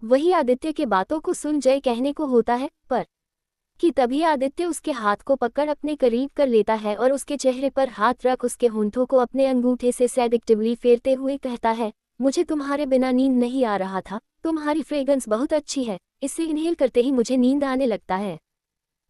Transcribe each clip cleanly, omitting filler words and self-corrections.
वही आदित्य के बातों को सुन जय कहने को होता है पर कि तभी आदित्य उसके हाथ को पकड़ अपने करीब कर लेता है और उसके चेहरे पर हाथ रख उसके होंठों को अपने अंगूठे से सेडिक्टिवली फेरते हुए कहता है, मुझे तुम्हारे बिना नींद नहीं आ रहा था, तुम्हारी फ्रेग्रेंस बहुत अच्छी है, इससे इनहेल करते ही मुझे नींद आने लगता है।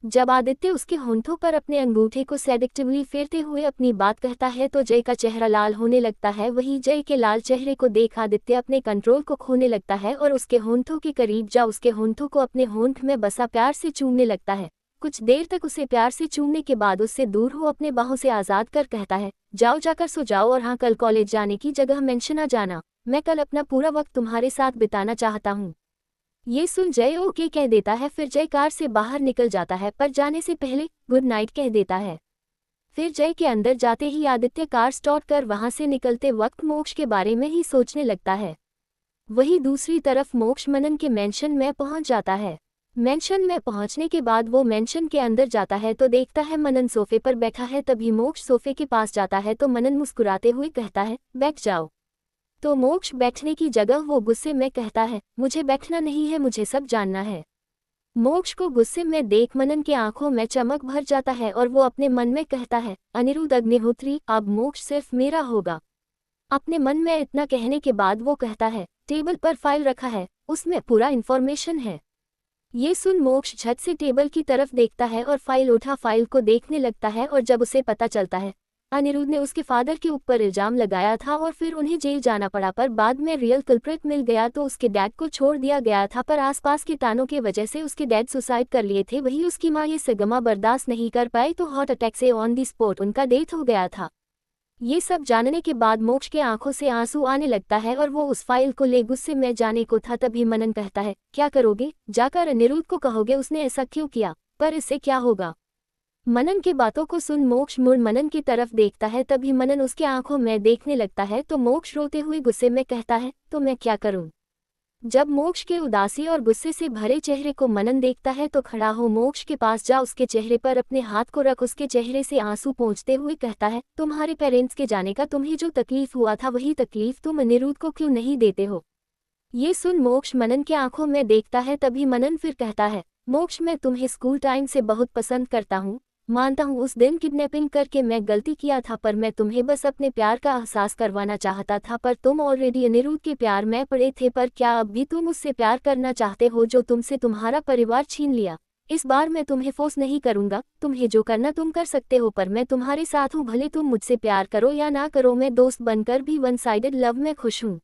जब आदित्य उसके होंठों पर अपने अंगूठे को सेडिक्टिवली फेरते हुए अपनी बात कहता है तो जय का चेहरा लाल होने लगता है। वही जय के लाल चेहरे को देख आदित्य अपने कंट्रोल को खोने लगता है और उसके होंठों के करीब जा उसके होंठों को अपने होंठ में बसा प्यार से चूमने लगता है। कुछ देर तक उसे प्यार से चूमने के बाद उससे दूर हो अपने बाहों से आज़ाद कर कहता है, जाओ जाकर सो जाओ और हाँ, कल कॉलेज जाने की जगह मेंशन आ जाना, मैं कल अपना पूरा वक्त तुम्हारे साथ बिताना चाहता हूँ। ये सुन जय ओके कह देता है। फिर जय कार से बाहर निकल जाता है पर जाने से पहले गुड नाइट कह देता है। फिर जय के अंदर जाते ही आदित्य कार स्टार्ट कर वहां से निकलते वक्त मोक्ष के बारे में ही सोचने लगता है। वही दूसरी तरफ मोक्ष मनन के मेंशन में पहुंच जाता है। मेंशन में पहुंचने के बाद वो मेंशन के अंदर जाता है तो देखता है मनन सोफे पर बैठा है। तभी मोक्ष सोफे के पास जाता है तो मनन मुस्कुराते हुए कहता है, बैठ जाओ। तो मोक्ष बैठने की जगह वो गुस्से में कहता है, मुझे बैठना नहीं है, मुझे सब जानना है। मोक्ष को गुस्से में देख मनन की आंखों में चमक भर जाता है और वो अपने मन में कहता है, अनिरुद्ध अग्निहोत्री, अब मोक्ष सिर्फ मेरा होगा। अपने मन में इतना कहने के बाद वो कहता है, टेबल पर फाइल रखा है, उसमें पूरा इन्फॉर्मेशन है। ये सुन मोक्ष झट से टेबल की तरफ देखता है और फाइल उठा फाइल को देखने लगता है और जब उसे पता चलता है अनिरुद्ध ने उसके फादर के ऊपर इल्जाम लगाया था और फिर उन्हें जेल जाना पड़ा पर बाद में रियल कल्प्रिट मिल गया तो उसके डैड को छोड़ दिया गया था पर आसपास के तानों के वजह से उसके डैड सुसाइड कर लिए थे। वही उसकी माँ ये सदमा बर्दाश्त नहीं कर पाई तो हार्ट अटैक से ऑन दी स्पॉट उनका डेथ हो गया था। ये सब जानने के बाद मोक्ष के आंखों से आंसू आने लगता है और वो उस फाइल को ले गुस्से में जाने को था। तभी मनन कहता है, क्या करोगे, जाकर अनिरुद्ध को कहोगे उसने ऐसा क्यों किया, पर इससे क्या होगा। मनन की बातों को सुन मोक्ष मुड़ मनन की तरफ देखता है। तभी मनन उसके आंखों में देखने लगता है तो मोक्ष रोते हुए गुस्से में कहता है, तो मैं क्या करूं। जब मोक्ष के उदासी और गुस्से से भरे चेहरे को मनन देखता है तो खड़ा हो मोक्ष के पास जा उसके चेहरे पर अपने हाथ को रख उसके चेहरे से आंसू पोंछते हुए कहता है, तुम्हारे पेरेंट्स के जाने का तुम्हें जो तकलीफ हुआ था वही तकलीफ तुम अनिरुद्ध को क्यों नहीं देते हो। ये सुन मोक्ष मनन के आंखों में देखता है। तभी मनन फिर कहता है, मोक्ष मैं तुम्हें स्कूल टाइम से बहुत पसंद करता हूँ, मानता हूँ उस दिन किडनैपिंग करके मैं गलती किया था पर मैं तुम्हें बस अपने प्यार का एहसास करवाना चाहता था पर तुम ऑलरेडी अनिरुद्ध के प्यार में पड़े थे। पर क्या अब भी तुम उससे प्यार करना चाहते हो जो तुमसे तुम्हारा परिवार छीन लिया। इस बार मैं तुम्हें फोर्स नहीं करूंगा, तुम्हें जो करना तुम कर सकते हो पर मैं तुम्हारे साथ हूँ, भले तुम मुझसे प्यार करो या ना करो, मैं दोस्त बनकर भी वन साइडेड लव में खुश हूँ।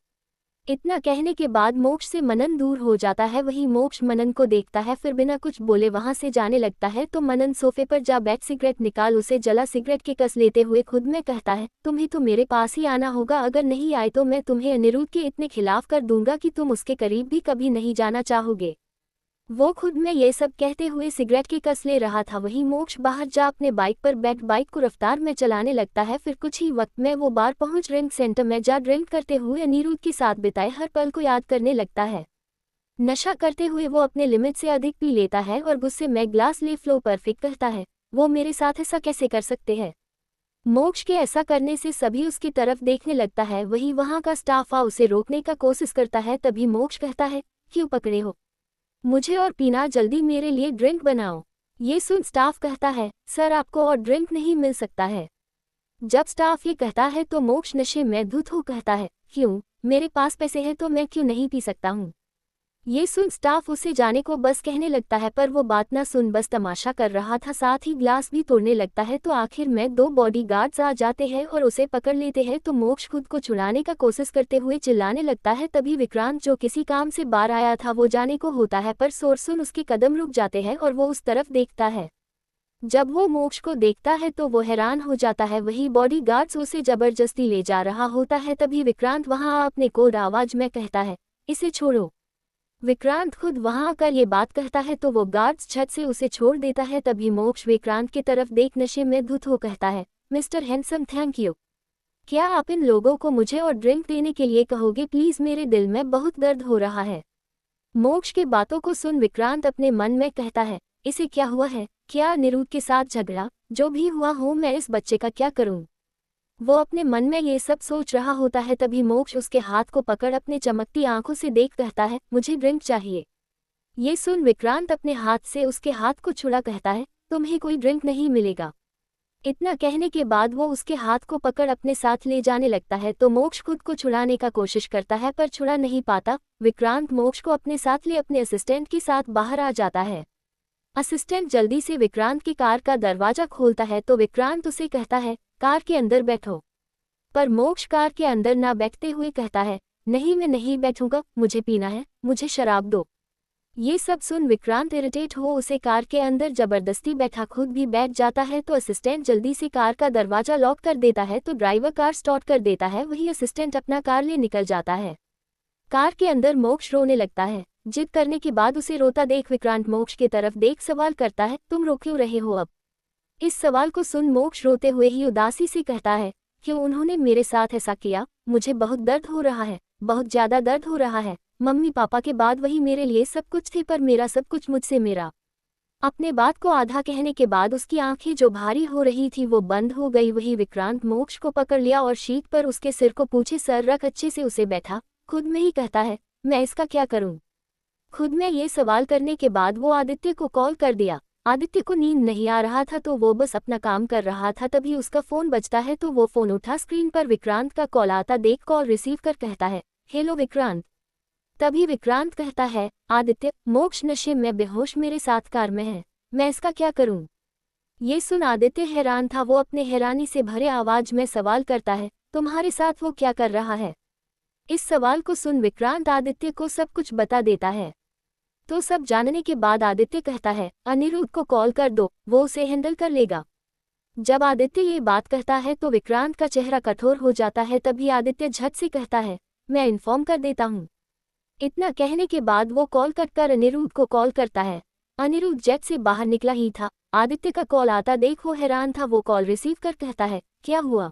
इतना कहने के बाद मोक्ष से मनन दूर हो जाता है। वही मोक्ष मनन को देखता है फिर बिना कुछ बोले वहां से जाने लगता है तो मनन सोफे पर जा बैठ सिगरेट निकाल उसे जला सिगरेट के कस लेते हुए खुद में कहता है, तुम्हें तो मेरे पास ही आना होगा, अगर नहीं आए तो मैं तुम्हें अनिरुद्ध के इतने खिलाफ कर दूंगा कि तुम उसके करीब भी कभी नहीं जाना चाहोगे। वो खुद में ये सब कहते हुए सिगरेट की कस ले रहा था। वहीं मोक्ष बाहर जा अपने बाइक पर बैठ बाइक को रफ्तार में चलाने लगता है। फिर कुछ ही वक्त में वो बार पहुंच ड्रिंक सेंटर में जा ड्रिंक करते हुए अनिरुद्ध के साथ बिताए हर पल को याद करने लगता है। नशा करते हुए वो अपने लिमिट से अधिक पी लेता है और गुस्से में ग्लास ले फ्लो परफेक्ट कहता है, वो मेरे साथ ऐसा कैसे कर सकते हैं। मोक्ष के ऐसा करने से सभी उसकी तरफ देखने लगता है। वही वहां का स्टाफ उसे रोकने का कोशिश करता है। तभी मोक्ष कहता है, क्यों पकड़े हो, मुझे और पीना, जल्दी मेरे लिए ड्रिंक बनाओ। ये सुन स्टाफ कहता है, सर आपको और ड्रिंक नहीं मिल सकता है। जब स्टाफ ये कहता है तो मोक्ष नशे में धुत हो कहता है, क्यों, मेरे पास पैसे हैं तो मैं क्यों नहीं पी सकता हूँ। ये सुन स्टाफ उसे जाने को बस कहने लगता है पर वो बात ना सुन बस तमाशा कर रहा था, साथ ही ग्लास भी तोड़ने लगता है। तो आखिर में 2 बॉडीगार्ड्स आ जाते हैं और उसे पकड़ लेते हैं तो मोक्ष खुद को छुड़ाने का कोशिश करते हुए चिल्लाने लगता है। तभी विक्रांत जो किसी काम से बाहर आया था वो जाने को होता है पर शोर सुन उसके कदम रुक जाते हैं और वो उस तरफ देखता है। जब वो मोक्ष को देखता है तो वो हैरान हो जाता है। वही बॉडीगार्ड्स उसे जबरदस्ती ले जा रहा होता है। तभी विक्रांत वहां अपने कोड आवाज में कहता है, इसे छोड़ो। विक्रांत खुद वहां आकर ये बात कहता है तो वो गार्ड्स छत से उसे छोड़ देता है। तभी मोक्ष विक्रांत की तरफ देख नशे में धुत हो कहता है, मिस्टर हैंडसम थैंक यू, क्या आप इन लोगों को मुझे और ड्रिंक देने के लिए कहोगे प्लीज, मेरे दिल में बहुत दर्द हो रहा है। मोक्ष के बातों को सुन विक्रांत अपने मन में कहता है, इसे क्या हुआ है, क्या अनिरुद्ध के साथ झगड़ा, जो भी हुआ हो मैं इस बच्चे का क्या करूं। वो अपने मन में ये सब सोच रहा होता है, तभी मोक्ष उसके हाथ को पकड़ अपने चमकती आंखों से देख कहता है, मुझे ड्रिंक चाहिए। ये सुन विक्रांत अपने हाथ से उसके हाथ को छुड़ा कहता है, तुम्हें कोई ड्रिंक नहीं मिलेगा। इतना कहने के बाद वो उसके हाथ को पकड़ अपने साथ ले जाने लगता है तो मोक्ष खुद को छुड़ाने का कोशिश करता है पर छुड़ा नहीं पाता। विक्रांत मोक्ष को अपने साथ ले अपने असिस्टेंट के साथ बाहर आ जाता है। असिस्टेंट जल्दी से विक्रांत की कार का दरवाजा खोलता है तो विक्रांत उसे कहता है, कार के अंदर बैठो। पर मोक्ष कार के अंदर ना बैठते हुए कहता है, नहीं मैं नहीं बैठूंगा, मुझे पीना है, मुझे शराब दो। ये सब सुन विक्रांत इरिटेट हो उसे कार के अंदर जबरदस्ती बैठा खुद भी बैठ जाता है तो असिस्टेंट जल्दी से कार का दरवाजा लॉक कर देता है तो ड्राइवर कार स्टार्ट कर देता है, वही असिस्टेंट अपना कार ले निकल जाता है। कार के अंदर मोक्ष रोने लगता है। जिद करने के बाद उसे रोता देख विक्रांत मोक्ष की तरफ देख सवाल करता है, तुम रो क्यों रहे हो अब? इस सवाल को सुन मोक्ष रोते हुए ही उदासी से कहता है, क्यों उन्होंने मेरे साथ ऐसा किया? मुझे बहुत दर्द हो रहा है, बहुत ज्यादा दर्द हो रहा है। मम्मी पापा के बाद वही मेरे लिए सब कुछ थे पर मेरा सब कुछ मुझसे मेरा। अपने बात को आधा कहने के बाद उसकी आंखें जो भारी हो रही थी वो बंद हो गई। वही विक्रांत मोक्ष को पकड़ लिया और शीट पर उसके सिर को पूछे सर रख अच्छे से उसे बैठा खुद में ही कहता है, मैं इसका क्या करूं? खुद में ये सवाल करने के बाद वो आदित्य को कॉल कर दिया। आदित्य को नींद नहीं आ रहा था तो वो बस अपना काम कर रहा था, तभी उसका फोन बजता है तो वो फोन उठा। स्क्रीन पर विक्रांत का कॉल आता देख कॉल रिसीव कर कहता है, हेलो विक्रांत। तभी विक्रांत कहता है, आदित्य, मोक्ष नशे में बेहोश मेरे साथ कार में है, मैं इसका क्या करूं? ये सुन आदित्य हैरान था, वो अपने हैरानी से भरे आवाज में सवाल करता है, तुम्हारे साथ वो क्या कर रहा है? इस सवाल को सुन विक्रांत आदित्य को सब कुछ बता देता है। तो सब जानने के बाद आदित्य कहता है, अनिरुद्ध को कॉल कर दो, वो उसे हैंडल कर लेगा। जब आदित्य ये बात कहता है तो विक्रांत का चेहरा कठोर हो जाता है, तभी आदित्य झट से कहता है, मैं इन्फॉर्म कर देता हूँ। इतना कहने के बाद वो कॉल कट कर अनिरुद्ध को कॉल करता है। अनिरुद्ध जेट से बाहर निकला ही था, आदित्य का कॉल आता देख वो हैरान था। वो कॉल रिसीव कर कहता है, क्या हुआ?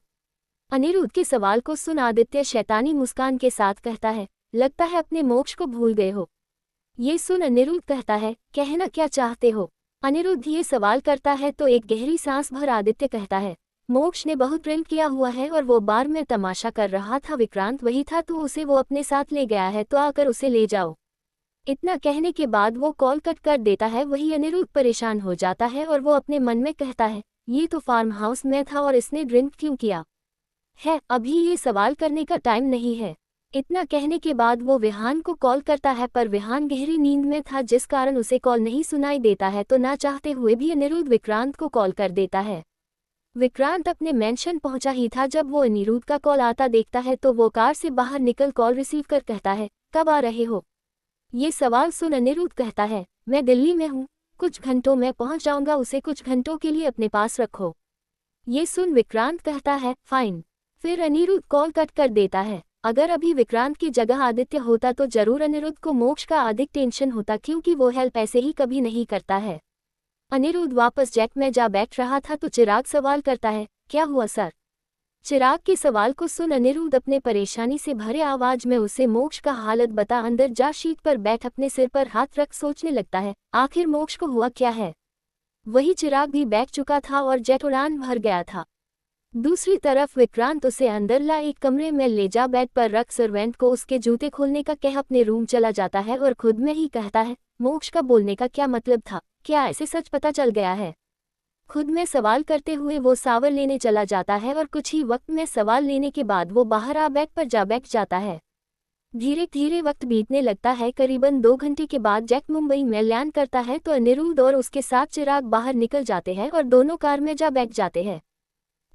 अनिरुद्ध के सवाल को सुन आदित्य शैतानी मुस्कान के साथ कहता है, लगता है अपने मोक्ष को भूल गए हो। ये सुन अनिरुद्ध कहता है, कहना क्या चाहते हो? अनिरुद्ध ये सवाल करता है तो एक गहरी सांस भर आदित्य कहता है, मोक्ष ने बहुत ड्रिंक किया हुआ है और वो बार में तमाशा कर रहा था, विक्रांत वही था तो उसे वो अपने साथ ले गया है, तो आकर उसे ले जाओ। इतना कहने के बाद वो कॉल कट कर देता है। वही अनिरुद्ध परेशान हो जाता है और वो अपने मन में कहता है, ये तो फार्म हाउस में था और इसने ड्रिंक क्यों किया है? अभी ये सवाल करने का टाइम नहीं है। इतना कहने के बाद वो विहान को कॉल करता है पर विहान गहरी नींद में था जिस कारण उसे कॉल नहीं सुनाई देता है, तो ना चाहते हुए भी अनिरुद्ध विक्रांत को कॉल कर देता है। विक्रांत अपने मेंशन पहुंचा ही था जब वो अनिरुद्ध का कॉल आता देखता है तो वो कार से बाहर निकल कॉल रिसीव कर कहता है, कब आ रहे हो? ये सवाल सुन अनिरुद्ध कहता है, मैं दिल्ली में हूँ, कुछ घंटों में पहुंच जाऊंगा, उसे कुछ घंटों के लिए अपने पास रखो। ये सुन विक्रांत कहता है, फाइन। फिर अनिरुद्ध कॉल कट कर देता है। अगर अभी विक्रांत की जगह आदित्य होता तो जरूर अनिरुद्ध को मोक्ष का अधिक टेंशन होता, क्योंकि वो हेल्प ऐसे ही कभी नहीं करता है। अनिरुद्ध वापस जेट में जा बैठ रहा था तो चिराग सवाल करता है, क्या हुआ सर? चिराग के सवाल को सुन अनिरुद्ध अपने परेशानी से भरे आवाज में उसे मोक्ष का हालत बता अंदर जा शीट पर बैठ अपने सिर पर हाथ रख सोचने लगता है, आखिर मोक्ष को हुआ क्या है? वही चिराग भी बैठ चुका था और जेट उड़ान भर गया था। दूसरी तरफ विक्रांत उसे अंदर ला एक कमरे में ले जा बेड पर रख सर्वेंट को उसके जूते खोलने का कह अपने रूम चला जाता है और खुद में ही कहता है, मोक्ष का बोलने का क्या मतलब था? क्या ऐसे सच पता चल गया है? खुद में सवाल करते हुए वो सावर लेने चला जाता है और कुछ ही वक्त में सवाल लेने के बाद वो बाहर आ बेड पर जा बैठ जाता है। धीरे धीरे वक्त बीतने लगता है। करीबन 2 घंटे के बाद जैक मुंबई में लैंड करता है तो अनिरुद्ध और उसके साथ चिराग बाहर निकल जाते हैं और दोनों कार में जा बैठ जाते हैं।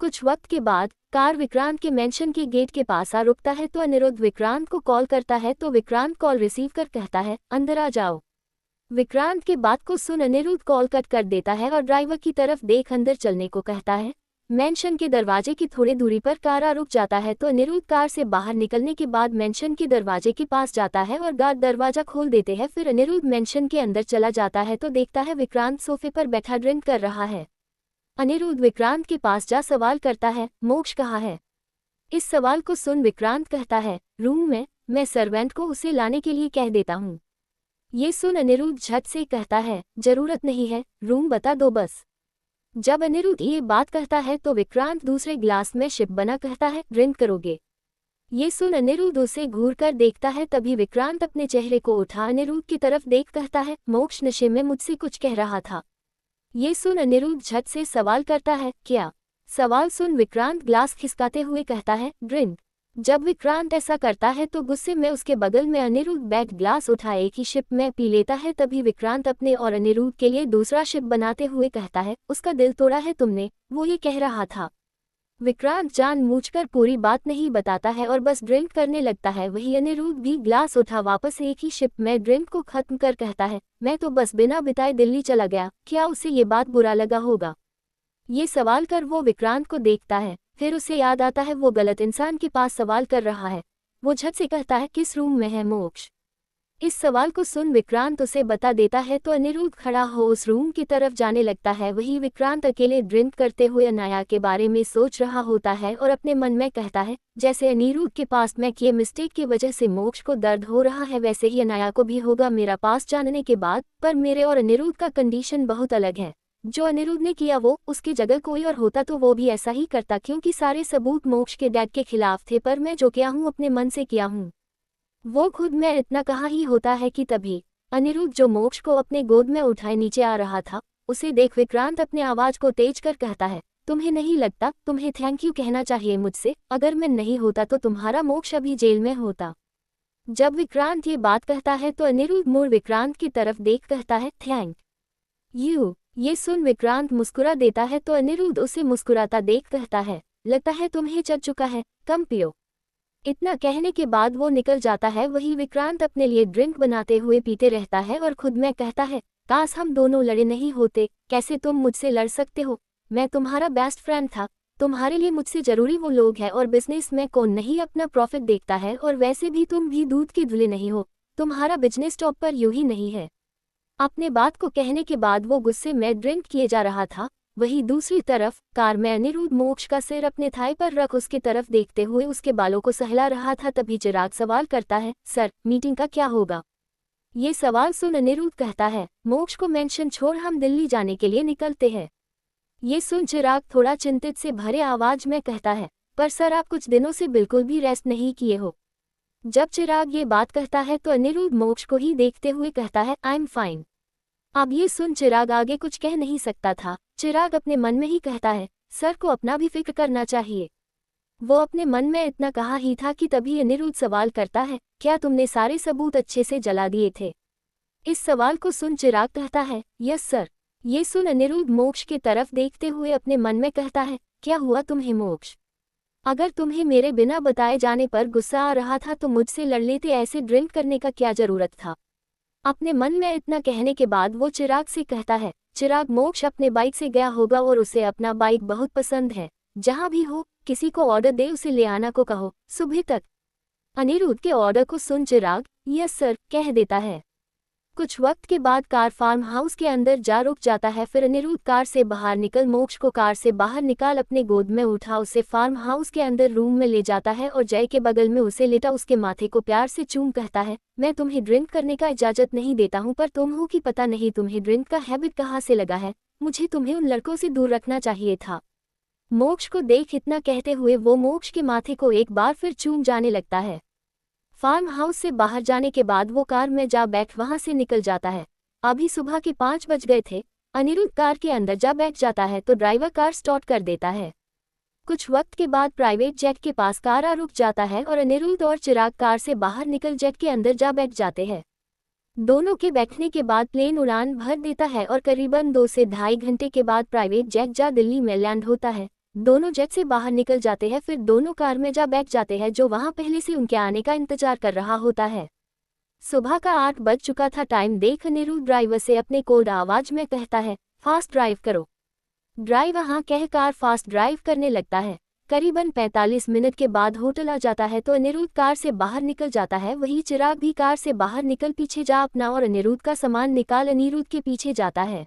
कुछ वक्त के बाद कार विक्रांत के मेंशन के गेट के पास आ रुकता है तो अनिरुद्ध विक्रांत को कॉल करता है तो विक्रांत कॉल रिसीव कर कहता है, अंदर आ जाओ। विक्रांत के बात को सुन अनिरुद्ध कॉल कट कर देता है और ड्राइवर की तरफ देख अंदर चलने को कहता है। मेंशन के दरवाजे की थोड़ी दूरी पर कार रुक जाता है तो अनिरुद्ध कार से बाहर निकलने के बाद मेंशन के दरवाजे के पास जाता है और गार्ड दरवाजा खोल देते हैं। फिर अनिरुद्ध मेंशन के अंदर चला जाता है तो देखता है विक्रांत सोफे पर बैठा ड्रिंक कर रहा है। अनिरुद्ध विक्रांत के पास जा सवाल करता है, मोक्ष कहाँ है? इस सवाल को सुन विक्रांत कहता है, रूम में, मैं सर्वेंट को उसे लाने के लिए कह देता हूँ। ये सुन अनिरुद्ध झट से कहता है, जरूरत नहीं है, रूम बता दो बस। जब अनिरुद्ध ये बात कहता है तो विक्रांत दूसरे ग्लास में शिप बना कहता है, ड्रिंक करोगे? ये सुन अनिरुद्ध उसे घूर कर देखता है। तभी विक्रांत अपने चेहरे को उठा अनिरुद्ध की तरफ देख कहता है, मोक्ष नशे में मुझसे कुछ कह रहा था। ये सुन अनिरुद्ध झट से सवाल करता है, क्या? सवाल सुन विक्रांत ग्लास खिसकाते हुए कहता है, ड्रिंक। जब विक्रांत ऐसा करता है तो गुस्से में उसके बगल में अनिरुद्ध बैठ ग्लास उठा एक ही शिप में पी लेता है। तभी विक्रांत अपने और अनिरुद्ध के लिए दूसरा शिप बनाते हुए कहता है, उसका दिल तोड़ा है तुमने, वो ये कह रहा था। विक्रांत जानबूझकर पूरी बात नहीं बताता है और बस ड्रिंक करने लगता है। वही अनिरुद्ध भी ग्लास उठा वापस एक ही शिप में ड्रिंक को खत्म कर कहता है, मैं तो बस बिना बिताए दिल्ली चला गया, क्या उसे ये बात बुरा लगा होगा? ये सवाल कर वो विक्रांत को देखता है। फिर उसे याद आता है वो गलत इंसान के पास सवाल कर रहा है। वो झट से कहता है, किस रूम में है मोक्ष? इस सवाल को सुन विक्रांत उसे बता देता है तो अनिरुद्ध खड़ा हो उस रूम की तरफ जाने लगता है। वही विक्रांत अकेले ड्रिंक करते हुए अनाया के बारे में सोच रहा होता है और अपने मन में कहता है, जैसे अनिरुद्ध के पास मैं किए मिस्टेक की वजह से मोक्ष को दर्द हो रहा है वैसे ही अनाया को भी होगा मेरा पास जानने के बाद। पर मेरे और अनिरुद्ध का कंडीशन बहुत अलग है। जो अनिरुद्ध ने किया वो उसकी जगह कोई और होता तो वो भी ऐसा ही करता, क्योंकि सारे सबूत मोक्ष के डैड के खिलाफ थे। पर मैं जो किया हूँ अपने मन से किया हूँ। वो खुद मैं इतना कहा ही होता है कि तभी अनिरुद्ध जो मोक्ष को अपने गोद में उठाए नीचे आ रहा था, उसे देख विक्रांत अपने आवाज को तेज कर कहता है, तुम्हें नहीं लगता तुम्हें थैंक यू कहना चाहिए मुझसे? अगर मैं नहीं होता तो तुम्हारा मोक्ष अभी जेल में होता। जब विक्रांत ये बात कहता है तो अनिरुद्ध मुड़ विक्रांत की तरफ देख कहता है, थैंक यू। ये सुन विक्रांत मुस्कुरा देता है तो अनिरुद्ध उसे मुस्कुराता देख कहता है, लगता है तुम्हें चढ़ चुका है, कम पियो। इतना कहने के बाद वो निकल जाता है। वही विक्रांत अपने लिए ड्रिंक बनाते हुए पीते रहता है और खुद में कहता है, काश हम दोनों लड़े नहीं होते। कैसे तुम मुझसे लड़ सकते हो? मैं तुम्हारा बेस्ट फ्रेंड था। तुम्हारे लिए मुझसे जरूरी वो लोग हैं और बिजनेस में कौन नहीं अपना प्रॉफिट देखता है। और वैसे भी तुम भी दूध की धुले नहीं हो, तुम्हारा बिजनेस टॉप पर यूं ही नहीं है। अपने बात को कहने के बाद वो गुस्से में ड्रिंक किए जा रहा था। वहीं दूसरी तरफ कार में अनिरुद्ध मोक्ष का सिर अपने थाई पर रख उसकी तरफ देखते हुए उसके बालों को सहला रहा था। तभी चिराग सवाल करता है, सर मीटिंग का क्या होगा? ये सवाल सुन अनिरुद्ध कहता है, मोक्ष को मेंशन छोड़ हम दिल्ली जाने के लिए निकलते हैं। ये सुन चिराग थोड़ा चिंतित से भरे आवाज में कहता है, पर सर आप कुछ दिनों से बिल्कुल भी रेस्ट नहीं किए हो। जब चिराग ये बात कहता है तो अनिरुद्ध मोक्ष को ही देखते हुए कहता है, आई एम फाइन। अब ये सुन चिराग आगे कुछ कह नहीं सकता था। चिराग अपने मन में ही कहता है, सर को अपना भी फिक्र करना चाहिए। वो अपने मन में इतना कहा ही था कि तभी अनिरुद्ध सवाल करता है, क्या तुमने सारे सबूत अच्छे से जला दिए थे? इस सवाल को सुन चिराग कहता है, यस सर। ये सुन अनिरुद्ध मोक्ष की तरफ देखते हुए अपने मन में कहता है, क्या हुआ तुम्हें मोक्ष? अगर तुम्हें मेरे बिना बताए जाने पर गुस्सा आ रहा था तो मुझसे लड़ लेते, ऐसे ड्रिंक करने का क्या जरूरत था? अपने मन में इतना कहने के बाद वो चिराग से कहता है, चिराग मोक्ष अपने बाइक से गया होगा और उसे अपना बाइक बहुत पसंद है। जहां भी हो किसी को ऑर्डर दे उसे ले आना को कहो सुबह तक। अनिरुद्ध के ऑर्डर को सुन चिराग यस सर कह देता है। कुछ वक्त के बाद कार फार्म हाउस के अंदर जा रुक जाता है। फिर अनिरुद्ध कार से बाहर निकल मोक्ष को कार से बाहर निकाल अपने गोद में उठा उसे फार्म हाउस के अंदर रूम में ले जाता है और जय के बगल में उसे लेटा उसके माथे को प्यार से चूम कहता है, मैं तुम्हें ड्रिंक करने का इजाजत नहीं देता हूँ, पर तुम हो कि पता नहीं तुम्हें ड्रिंक का हैबिट कहाँ से लगा है। मुझे तुम्हें उन लड़कों से दूर रखना चाहिए था। मोक्ष को देख इतना कहते हुए वो मोक्ष के माथे को एक बार फिर चूम जाने लगता है। फार्म हाउस से बाहर जाने के बाद वो कार में जा बैठ वहां से निकल जाता है। अभी सुबह के 5 बज गए थे। अनिरुद्ध कार के अंदर जा बैठ जाता है तो ड्राइवर कार स्टार्ट कर देता है। कुछ वक्त के बाद प्राइवेट जेट के पास कार आ रुक जाता है और अनिरुद्ध और चिराग कार से बाहर निकल जेट के अंदर जा बैठ जाते हैं। दोनों के बैठने के बाद प्लेन उड़ान भर देता है और करीबन 2 से ढाई घंटे के बाद प्राइवेट जेट जा दिल्ली में लैंड होता है। दोनों जेट से बाहर निकल जाते हैं। फिर दोनों कार में जा बैठ जाते हैं जो वहां पहले से उनके आने का इंतजार कर रहा होता है। सुबह का 8 बज चुका था। टाइम देख अनिरुद्ध ड्राइवर से अपने कोड आवाज में कहता है, फास्ट ड्राइव करो। ड्राइवर हाँ कह कार फास्ट ड्राइव करने लगता है। करीबन 45 मिनट के बाद होटल आ जाता है तो अनिरुद्ध कार से बाहर निकल जाता है। वही चिराग भी कार से बाहर निकल पीछे जा अपना और अनिरुद्ध का सामान निकाल अनिरुद्ध के पीछे जाता है।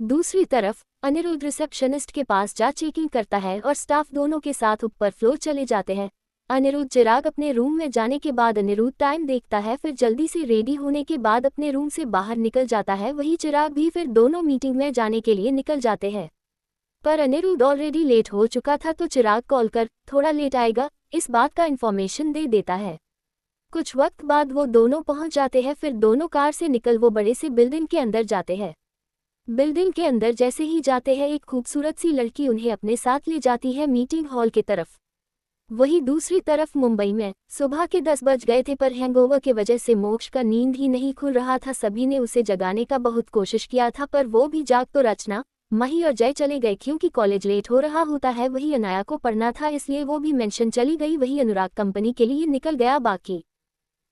दूसरी तरफ अनिरुद्ध रिसेप्शनिस्ट के पास जा चेकिंग करता है और स्टाफ दोनों के साथ ऊपर फ्लोर चले जाते हैं। अनिरुद्ध चिराग अपने रूम में जाने के बाद अनिरुद्ध टाइम देखता है। फिर जल्दी से रेडी होने के बाद अपने रूम से बाहर निकल जाता है। वही चिराग भी फिर दोनों मीटिंग में जाने के लिए निकल जाते हैं। पर अनिरुद्ध ऑलरेडी लेट हो चुका था तो चिराग कॉल कर थोड़ा लेट आएगा इस बात का इन्फॉर्मेशन दे देता है। कुछ वक्त बाद वो दोनों पहुंच जाते हैं। फिर दोनों कार से निकल वो बड़े से बिल्डिंग के अंदर जाते हैं। बिल्डिंग के अंदर जैसे ही जाते हैं एक खूबसूरत सी लड़की उन्हें अपने साथ ले जाती है मीटिंग हॉल की तरफ। वहीं दूसरी तरफ मुंबई में सुबह के 10 बज गए थे पर हैंगओवर की वजह से मोक्ष का नींद ही नहीं खुल रहा था। सभी ने उसे जगाने का बहुत कोशिश किया था पर वो भी जाग तो रचना, मही और जय चले गए क्योंकि कॉलेज लेट हो रहा होता है। वही अनाया को पढ़ना था इसलिए वो भी मेंशन चली गई। वही अनुराग कंपनी के लिए निकल गया। बाकी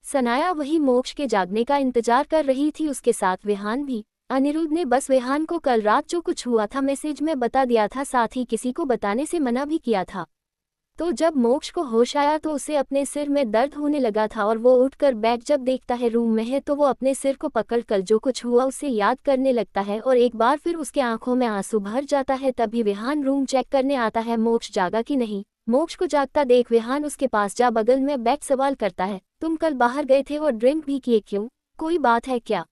सनाया वही मोक्ष के जागने का इंतजार कर रही थी, उसके साथ विहान भी। अनिरुद्ध ने बस विहान को कल रात जो कुछ हुआ था मैसेज में बता दिया था, साथ ही किसी को बताने से मना भी किया था। तो जब मोक्ष को होश आया तो उसे अपने सिर में दर्द होने लगा था और वो उठकर बैठ जब देखता है रूम में है तो वो अपने सिर को पकड़ कर जो कुछ हुआ उसे याद करने लगता है और एक बार फिर उसके आंखों में आंसू भर जाता है। तभी विहान रूम चेक करने आता है मोक्ष जागा कि नहीं। मोक्ष को जागता देख विहान उसके पास जा बगल में बैठ सवाल करता है, तुम कल बाहर गए थे और ड्रिंक भी किए, क्यों, कोई बात है क्या?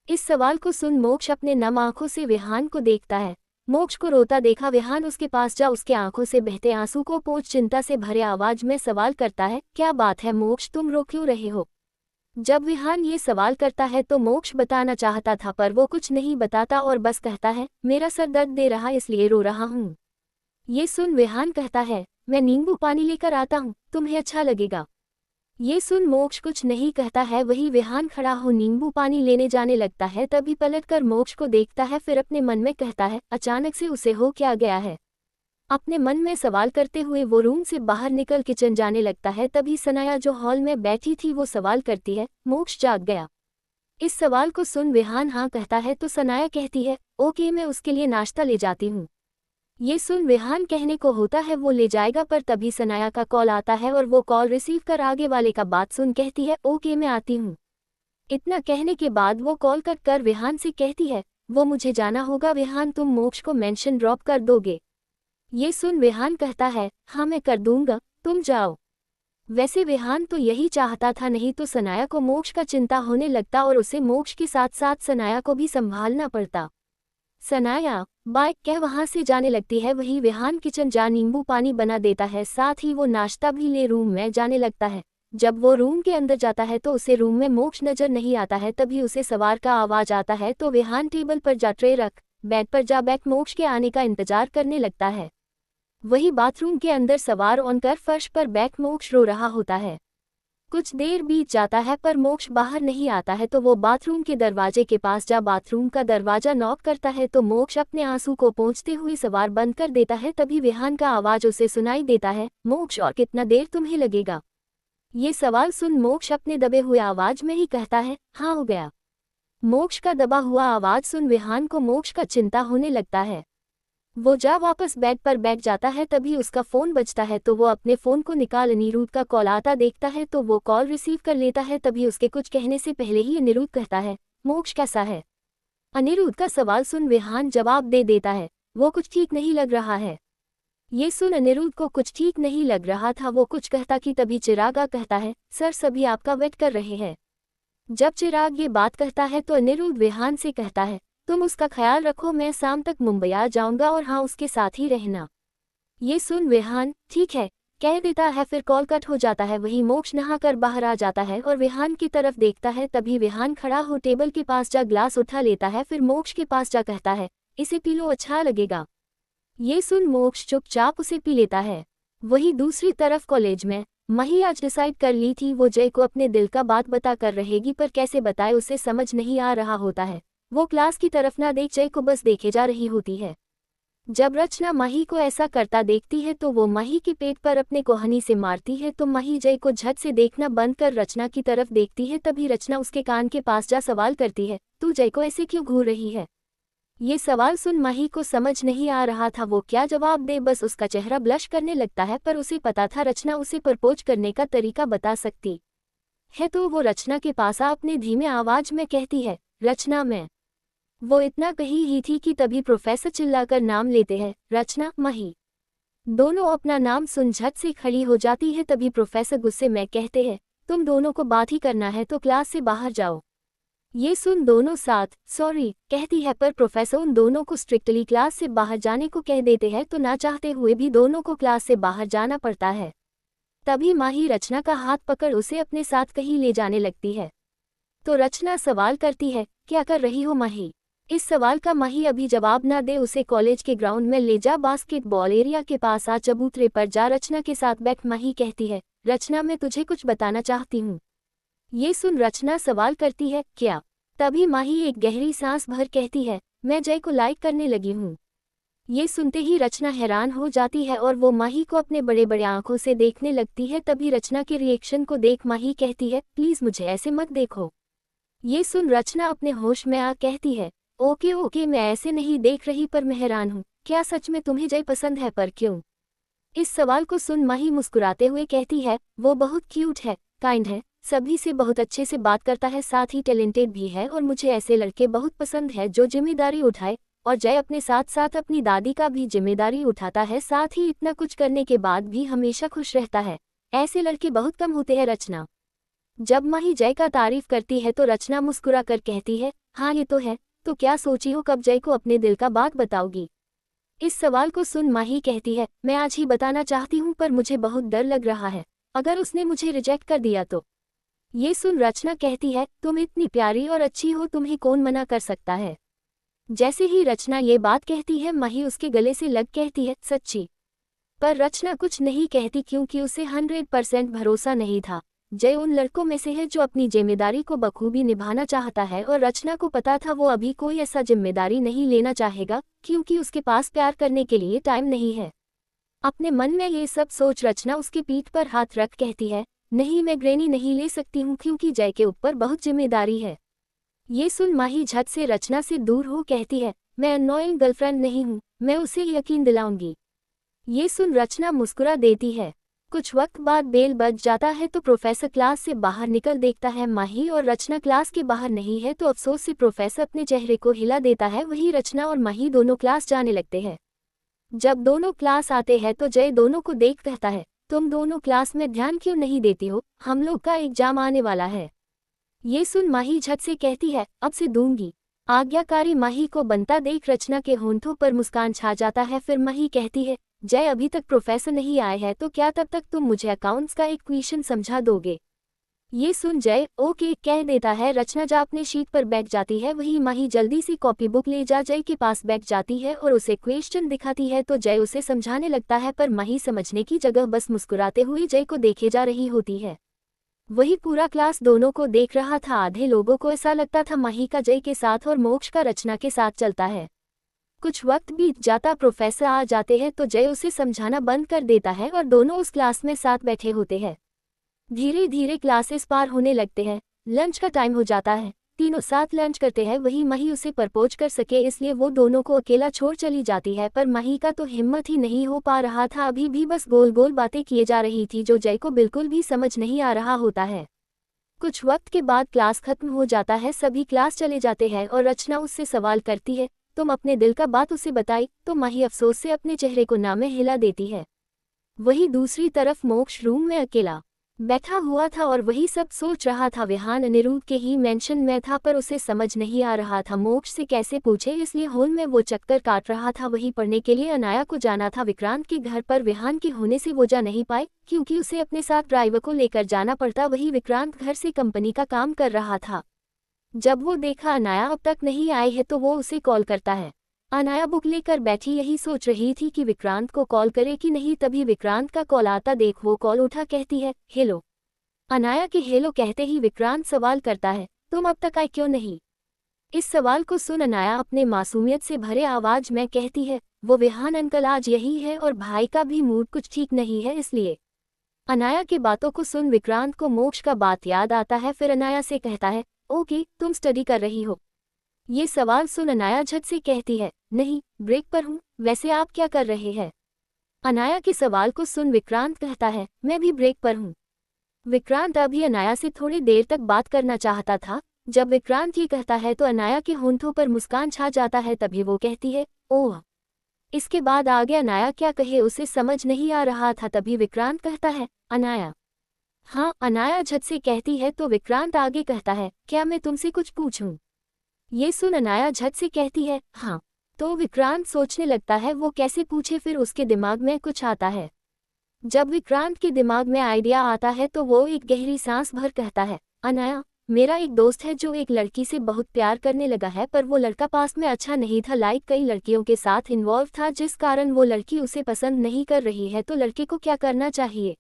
इस सवाल को सुन मोक्ष अपने नम आंखों से विहान को देखता है। मोक्ष को रोता देखा विहान उसके पास जा उसके आंखों से बहते आंसू को पोंछ चिंता से भरे आवाज में सवाल करता है, क्या बात है मोक्ष, तुम रो क्यों रहे हो? जब विहान ये सवाल करता है तो मोक्ष बताना चाहता था पर वो कुछ नहीं बताता और बस कहता है, मेरा सर दर्द दे रहा इसलिए रो रहा हूँ। ये सुन विहान कहता है, मैं नींबू पानी लेकर आता हूँ, तुम्हें अच्छा लगेगा। ये सुन मोक्ष कुछ नहीं कहता है। वही विहान खड़ा हो नींबू पानी लेने जाने लगता है। तभी पलटकर मोक्ष को देखता है, फिर अपने मन में कहता है, अचानक से उसे हो क्या गया है। अपने मन में सवाल करते हुए वो रूम से बाहर निकल किचन जाने लगता है। तभी सनाया जो हॉल में बैठी थी वो सवाल करती है, मोक्ष जाग गया? इस सवाल को सुन विहान हाँ कहता है तो सनाया कहती है, ओके मैं उसके लिए नाश्ता ले जाती हूँ। ये सुन विहान कहने को होता है वो ले जाएगा पर तभी सनाया का कॉल आता है और वो कॉल रिसीव कर आगे वाले का बात सुन कहती है, ओके मैं आती हूँ। इतना कहने के बाद वो कॉल कट कर विहान से कहती है, वो मुझे जाना होगा विहान, तुम मोक्ष को मेंशन ड्रॉप कर दोगे? ये सुन विहान कहता है, हाँ मैं कर दूंगा, तुम जाओ। वैसे विहान तो यही चाहता था, नहीं तो सनाया को मोक्ष का चिंता होने लगता और उसे मोक्ष के साथ साथ सनाया को भी संभालना पड़ता। सनाया बाय कह वहां से जाने लगती है। वही विहान किचन जा नींबू पानी बना देता है, साथ ही वो नाश्ता भी ले रूम में जाने लगता है। जब वो रूम के अंदर जाता है तो उसे रूम में मोक्ष नजर नहीं आता है। तभी उसे सवार का आवाज आता है तो विहान टेबल पर जा ट्रे रख बेड पर जा बैठ मोक्ष के आने का इंतजार करने लगता है। वही बाथरूम के अंदर सवार ऑन कर फर्श पर बैठ मोक्ष रो रहा होता है। कुछ देर बीत जाता है पर मोक्ष बाहर नहीं आता है तो वो बाथरूम के दरवाजे के पास जा बाथरूम का दरवाजा नॉक करता है तो मोक्ष अपने आंसू को पोंछते हुए सवार बंद कर देता है। तभी विहान का आवाज उसे सुनाई देता है, मोक्ष और कितना देर तुम्हें लगेगा? ये सवाल सुन मोक्ष अपने दबे हुए आवाज में ही कहता है, हाँ हो गया। मोक्ष का दबा हुआ आवाज सुन विहान को मोक्ष का चिंता होने लगता है। वो जा वापस बेड पर बैठ जाता है। तभी उसका फोन बजता है तो वो अपने फोन को निकाल अनिरुद्ध का कॉल आता देखता है तो वो कॉल रिसीव कर लेता है। तभी उसके कुछ कहने से पहले ही अनिरुद्ध कहता है, मोक्ष कैसा है? अनिरुद्ध का सवाल सुन विहान जवाब दे देता है, वो कुछ ठीक नहीं लग रहा है। ये सुन अनिरुद्ध को कुछ ठीक नहीं लग रहा था, वो कुछ कहता कि तभी चिराग कहता है, सर सभी आपका वेट कर रहे हैं। जब चिराग ये बात कहता है तो अनिरुद्ध विहान से कहता है, तुम उसका ख्याल रखो, मैं शाम तक मुंबई आ जाऊंगा और हाँ उसके साथ ही रहना। ये सुन विहान ठीक है कह देता है, फिर कॉल कट हो जाता है। वही मोक्ष नहाकर बाहर आ जाता है और विहान की तरफ देखता है। तभी विहान खड़ा हो टेबल के पास जा ग्लास उठा लेता है, फिर मोक्ष के पास जा कहता है, इसे पी लो अच्छा लगेगा। ये सुन मोक्ष चुपचाप उसे पी लेता है। वही दूसरी तरफ कॉलेज में मही आज डिसाइड कर ली थी वो जय को अपने दिल का बात बता कर रहेगी, पर कैसे बताए उसे समझ नहीं आ रहा होता है। वो क्लास की तरफ ना देख जय को बस देखे जा रही होती है। जब रचना माही को ऐसा करता देखती है तो वो माही के पेट पर अपने को हनी से मारती है तो माही जय को झट से देखना बंद कर रचना की तरफ देखती है। तभी रचना उसके कान के पास जा सवाल करती है, तू जय को ऐसे क्यों घूर रही है? ये सवाल सुन माही को समझ नहीं आ रहा था वो क्या जवाब दे, बस उसका चेहरा ब्लश करने लगता है। पर उसे पता था रचना उसे प्रपोज करने का तरीका बता सकती है तो वो रचना के पास अपने धीमे आवाज में कहती है, रचना मैं। वो इतना कही ही थी कि तभी प्रोफेसर चिल्लाकर नाम लेते हैं, रचना मही। दोनों अपना नाम सुन झट से खड़ी हो जाती है। तभी प्रोफेसर गुस्से में कहते हैं, तुम दोनों को बात ही करना है तो क्लास से बाहर जाओ। ये सुन दोनों साथ सॉरी कहती है, पर प्रोफेसर उन दोनों को स्ट्रिक्टली क्लास से बाहर जाने को कह देते हैं, तो ना चाहते हुए भी दोनों को क्लास से बाहर जाना पड़ता है। तभी माही रचना का हाथ पकड़ उसे अपने साथ कहीं ले जाने लगती है। तो रचना सवाल करती है, क्या कर रही हो माही? इस सवाल का माही अभी जवाब ना दे उसे कॉलेज के ग्राउंड में ले जा, बास्केटबॉल एरिया के पास आ, चबूतरे पर जा रचना के साथ बैठ। माही कहती है, रचना मैं तुझे कुछ बताना चाहती हूँ। ये सुन रचना सवाल करती है, क्या? तभी माही एक गहरी सांस भर कहती है, मैं जय को लाइक करने लगी हूँ। ये सुनते ही रचना हैरान हो जाती है और वो माही को अपने बड़े बड़े आंखों से देखने लगती है। तभी रचना के रिएक्शन को देख माही कहती है, प्लीज मुझे ऐसे मत देखो। ये सुन रचना अपने होश में आ कहती है, ओके ओके मैं ऐसे नहीं देख रही, पर मैं हैरान हूँ, क्या सच में तुम्हें जय पसंद है? पर क्यों? इस सवाल को सुन माही मुस्कुराते हुए कहती है, वो बहुत क्यूट है, काइंड है, सभी से बहुत अच्छे से बात करता है, साथ ही टैलेंटेड भी है, और मुझे ऐसे लड़के बहुत पसंद है जो जिम्मेदारी उठाए। और जय अपने साथ साथ अपनी दादी का भी जिम्मेदारी उठाता है, साथ ही इतना कुछ करने के बाद भी हमेशा खुश रहता है। ऐसे लड़के बहुत कम होते हैं। रचना जब माही जय का तारीफ करती है तो रचना मुस्कुरा कर कहती है, हाँ ये तो है, तो क्या सोची हो, कब जय को अपने दिल का बात बताओगी? इस सवाल को सुन माही कहती है, मैं आज ही बताना चाहती हूँ, पर मुझे बहुत डर लग रहा है, अगर उसने मुझे रिजेक्ट कर दिया तो। ये सुन रचना कहती है, तुम इतनी प्यारी और अच्छी हो, तुम्हें कौन मना कर सकता है? जैसे ही रचना ये बात कहती है माही उसके गले से लग कहती है, सच्ची? पर रचना कुछ नहीं कहती क्योंकि उसे 100% भरोसा नहीं था। जय उन लड़कों में से है जो अपनी जिम्मेदारी को बखूबी निभाना चाहता है, और रचना को पता था वो अभी कोई ऐसा जिम्मेदारी नहीं लेना चाहेगा क्योंकि उसके पास प्यार करने के लिए टाइम नहीं है। अपने मन में ये सब सोच रचना उसकी पीठ पर हाथ रख कहती है, नहीं मैं ग्रेनी नहीं ले सकती हूँ क्योंकि जय के ऊपर बहुत जिम्मेदारी है। ये सुन माही झट से रचना से दूर हो कहती है, मैं अननोइंग गर्लफ्रेंड नहीं हूँ, मैं उसे यकीन दिलाऊंगी। ये सुन रचना मुस्कुरा देती है। कुछ वक्त बाद बेल बज जाता है तो प्रोफेसर क्लास से बाहर निकल देखता है माही और रचना क्लास के बाहर नहीं है, तो अफसोस से प्रोफेसर अपने चेहरे को हिला देता है। वही रचना और माही दोनों क्लास जाने लगते हैं। जब दोनों क्लास आते हैं तो जय दोनों को देख कहता है, तुम दोनों क्लास में ध्यान क्यों नहीं देती हो, हम लोग का एग्जाम आने वाला है। ये सुन माही झट से कहती है, अब से दूंगी। आज्ञाकारी माही को बनता देख रचना के होंठों पर मुस्कान छा जाता है। फिर माही कहती है, जय अभी तक प्रोफेसर नहीं आए हैं, तो क्या तब तक तुम मुझे अकाउंट्स का एक क्वेश्चन समझा दोगे? ये सुन जय ओके कह देता है। रचना जा अपने शीट पर बैठ जाती है, वही माही जल्दी सी कॉपी बुक ले जा जय के पास बैठ जाती है और उसे क्वेश्चन दिखाती है, तो जय उसे समझाने लगता है, पर माही समझने की जगह बस मुस्कुराते हुए जय को देखे जा रही होती है। वही पूरा क्लास दोनों को देख रहा था। आधे लोगों को ऐसा लगता था माही का जय के साथ और मोक्ष का रचना के साथ चलता है। कुछ वक्त बीत जाता, प्रोफेसर आ जाते हैं तो जय उसे समझाना बंद कर देता है और दोनों उस क्लास में साथ बैठे होते हैं। धीरे धीरे क्लासेस पार होने लगते हैं, लंच का टाइम हो जाता है, तीनों साथ लंच करते हैं। वही माही उसे प्रपोज कर सके इसलिए वो दोनों को अकेला छोड़ चली जाती है, पर माही का तो हिम्मत ही नहीं हो पा रहा था। अभी भी बस गोल गोल बातें किए जा रही थी जो जय को बिल्कुल भी समझ नहीं आ रहा होता है। कुछ वक्त के बाद क्लास खत्म हो जाता है, सभी क्लास चले जाते हैं और रचना उससे सवाल करती है, तुम अपने दिल का बात उसे बताई? तो माही अफसोस से अपने चेहरे को ना में हिला देती है। वही दूसरी तरफ मोक्ष रूम में अकेला बैठा हुआ था और वही सब सोच रहा था। विहान अनिरुद्ध के ही मेंशन में था, पर उसे समझ नहीं आ रहा था मोक्ष से कैसे पूछे, इसलिए हॉल में वो चक्कर काट रहा था। वही पढ़ने के लिए अनाया को जाना था विक्रांत के घर पर, विहान के होने से वो जा नहीं पाए क्योंकि उसे अपने साथ ड्राइवर को लेकर जाना पड़ता। वही विक्रांत घर से कंपनी का काम कर रहा था। जब वो देखा अनाया अब तक नहीं आई है तो वो उसे कॉल करता है। अनाया बुक लेकर बैठी यही सोच रही थी कि विक्रांत को कॉल करे कि नहीं, तभी विक्रांत का कॉल आता देख वो कॉल उठा कहती है, हेलो। अनाया के हेलो कहते ही विक्रांत सवाल करता है, तुम अब तक आए क्यों नहीं? इस सवाल को सुन अनाया अपने मासूमियत से भरे आवाज में कहती है, वो विहान अंकल आज यही है और भाई का भी मूड कुछ ठीक नहीं है इसलिए। अनाया की बातों को सुन विक्रांत को मोक्ष का बात याद आता है। फिर अनाया से कहता है, ओके तुम स्टडी कर रही हो? ये सवाल सुन अनाया झट से कहती है, नहीं ब्रेक पर हूँ, वैसे आप क्या कर रहे हैं? अनाया के सवाल को सुन विक्रांत कहता है, मैं भी ब्रेक पर हूँ। विक्रांत अभी अनाया से थोड़ी देर तक बात करना चाहता था। जब विक्रांत ये कहता है तो अनाया के होंठों पर मुस्कान छा जाता है। तभी वो कहती है, ओह। इसके बाद आगे अनाया क्या कहे उसे समझ नहीं आ रहा था। तभी विक्रांत कहता है, अनाया हाँ, अनाया झट से कहती है तो विक्रांत आगे कहता है, क्या मैं तुमसे कुछ पूछूं? ये सुन अनाया झट से कहती है, हाँ। तो विक्रांत सोचने लगता है वो कैसे पूछे, फिर उसके दिमाग में कुछ आता है। जब विक्रांत के दिमाग में आइडिया आता है तो वो एक गहरी सांस भर कहता है, अनाया, मेरा एक दोस्त है जो एक लड़की से बहुत प्यार करने लगा है, पर वो लड़का पास में अच्छा नहीं था, लाइक कई लड़कियों के साथ इन्वॉल्व था, जिस कारण वो लड़की उसे पसंद नहीं कर रही है, तो लड़के को क्या करना चाहिए?